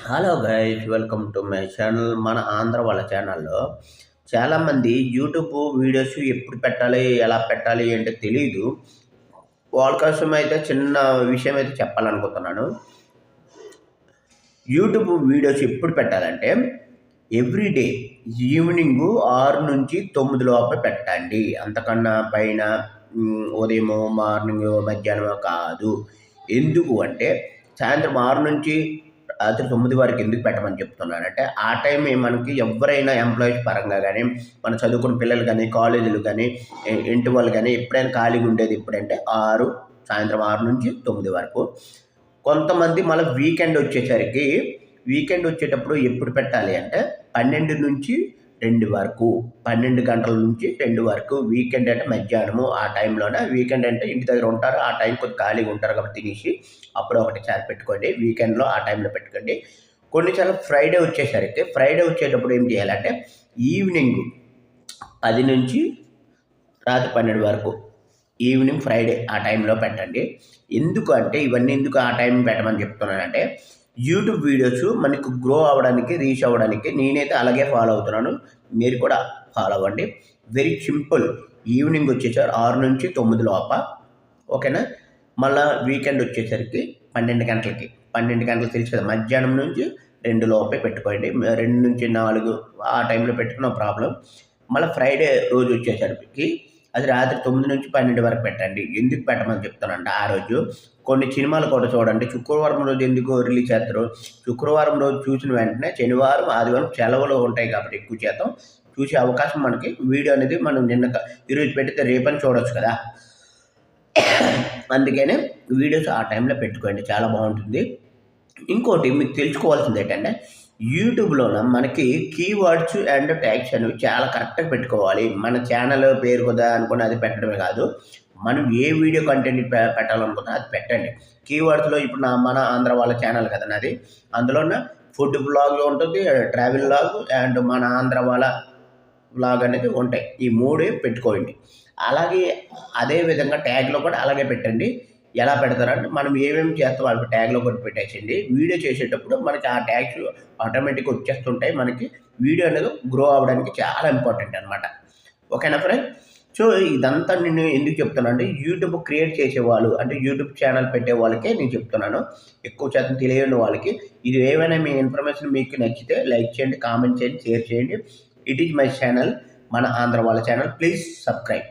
Hello guys, welcome to my channel. మన ఆంధ్ర వాళ్ళ ఛానల్లో చాలామంది యూట్యూబ్ వీడియోస్ ఎప్పుడు పెట్టాలి, ఎలా పెట్టాలి అంటే తెలీదు. వాళ్ళ కోసం అయితే చిన్న విషయం అయితే చెప్పాలనుకుంటున్నాను. యూట్యూబ్ వీడియోస్ ఎప్పుడు పెట్టాలంటే ఎవ్రీడే ఈవినింగ్ 6 నుంచి 9 లోపల పెట్టండి. అంతకన్నా పైన ఉదయము, మార్నింగ్, మధ్యాహ్నం కాదు. ఎందుకు అంటే సాయంత్రం 6 నుంచి రాత్రి 9 వరకు ఎందుకు పెట్టమని చెప్తున్నానంటే, ఆ టైమే మనకి ఎవరైనా ఎంప్లాయీస్ పరంగా గానీ, మన చదువుకున్న పిల్లలు గానీ, కాలేజీలు గానీ, ఇంటి వాళ్ళు గానీ ఎప్పుడైనా ఖాళీగా ఉండేది ఎప్పుడంటే సాయంత్రం 6 నుంచి 9 వరకు. కొంతమంది మళ్ళీ వీకెండ్ వచ్చేటప్పుడు ఎప్పుడు పెట్టాలి అంటే 12 నుంచి 2 వరకు, 12 గంటల నుంచి 2 వరకు. వీకెండ్ అంటే మధ్యాహ్నము ఆ టైంలోనే. వీకెండ్ అంటే ఇంటి దగ్గర ఉంటారు, ఆ టైం కొద్దిగా ఖాళీగా ఉంటారు కాబట్టి తినేసి అప్పుడు ఒకటిసారి పెట్టుకోండి. వీకెండ్లో ఆ టైంలో పెట్టుకోండి. కొన్నిసార్లు ఫ్రైడే వచ్చేటప్పుడు ఏం చేయాలంటే ఈవినింగ్ 10 నుంచి రాత్రి 12 వరకు, ఈవినింగ్ ఫ్రైడే ఆ టైంలో పెట్టండి. ఎందుకు అంటే ఇవన్నీ ఎందుకు ఆ టైం పెట్టమని చెప్తున్నానంటే, యూట్యూబ్ వీడియోస్ మనకు గ్రో అవ్వడానికి, రీచ్ అవ్వడానికి నేనైతే అలాగే ఫాలో అవుతున్నాను. మీరు కూడా ఫాలో అవ్వండి. Very simple. ఈవినింగ్ వచ్చేసరికి 6 నుంచి 9 లోప, ఓకేనా. మళ్ళీ వీకెండ్ వచ్చేసరికి 12 గంటలకి. 12 గంటలకు తెలుసు కదా, మధ్యాహ్నం నుంచి 2 లోపే పెట్టుకోండి. 2 నుంచి 4 ఆ టైంలో పెట్టుకున్న ప్రాబ్లం. మళ్ళీ ఫ్రైడే రోజు వచ్చేసరికి అది రాత్రి 9 నుంచి 12 వరకు పెట్టండి. ఎందుకు పెట్టమని చెప్తానంటే, ఆ రోజు కొన్ని సినిమాలు కూడా చూడండి. శుక్రవారం రోజు ఎందుకు రిలీజ్ చేస్తారు? శుక్రవారం రోజు చూసిన వెంటనే శనివారం, ఆదివారం సెలవులు ఉంటాయి కాబట్టి ఎక్కువ శాతం చూసే అవకాశం మనకి వీడియో అనేది మనం ఈరోజు పెడితే రేపని చూడొచ్చు కదా. అందుకనే వీడియోస్ ఆ టైంలో పెట్టుకోండి, చాలా బాగుంటుంది. ఇంకోటి మీకు తెలుసుకోవాల్సింది ఏంటంటే, యూట్యూబ్‌లోన మనకి కీవర్డ్స్ అండ్ ట్యాగ్స్ అనేవి చాలా కరెక్ట్‌గా పెట్టుకోవాలి. మన ఛానల్ పేరు కదా అనుకుని అది పెట్టడమే కాదు. మనం ఏ వీడియో కంటెంట్ పెట్టాలనుకున్నా అది పెట్టండి. కీవర్డ్స్‌లో ఇప్పుడు మన ఆంధ్ర వాళ్ళ ఛానల్ కదా నాది. అందులోన ఫుడ్ వ్లాగ్ ఉంటుంది, ట్రావెల్ వ్లాగ్ అండ్ మన ఆంధ్ర వాళ్ళ వ్లాగ్ అనేది ఉంటాయి. ఈ 3 పెట్టుకోండి. అలాగే అదే విధంగా ట్యాగ్‌లో కూడా అలాగే పెట్టండి. ఎలా పెడతారంటే, మనం ఏమేమి చేస్తామో అవి ట్యాగ్‌లో కూడా పెట్టేసేయండి. వీడియో చేసేటప్పుడు మనకి ఆ ట్యాగ్స్ ఆటోమేటిక్‌గా వచ్చేస్తుంటాయి. మనకి వీడియో అనేది గ్రో అవ్వడానికి చాలా ఇంపార్టెంట్ అనమాట. ఓకేనా ఫ్రెండ్? సో, ఇదంతా నేను ఎందుకు చెప్తున్నానంటే, యూట్యూబ్ క్రియేట్ చేసేవాళ్ళు అంటే యూట్యూబ్ ఛానల్ పెట్టే వాళ్ళకే నేను చెప్తున్నాను. ఎక్కువ శాతం తెలియని వాళ్ళకి. ఇది ఏమైనా మీ ఇన్ఫర్మేషన్ మీకు నచ్చితే లైక్ చేయండి, కామెంట్ చేయండి, షేర్ చేయండి. ఇట్ ఈజ్ మై ఛానల్, మన ఆంధ్ర వాళ్ళ ఛానల్. Please subscribe.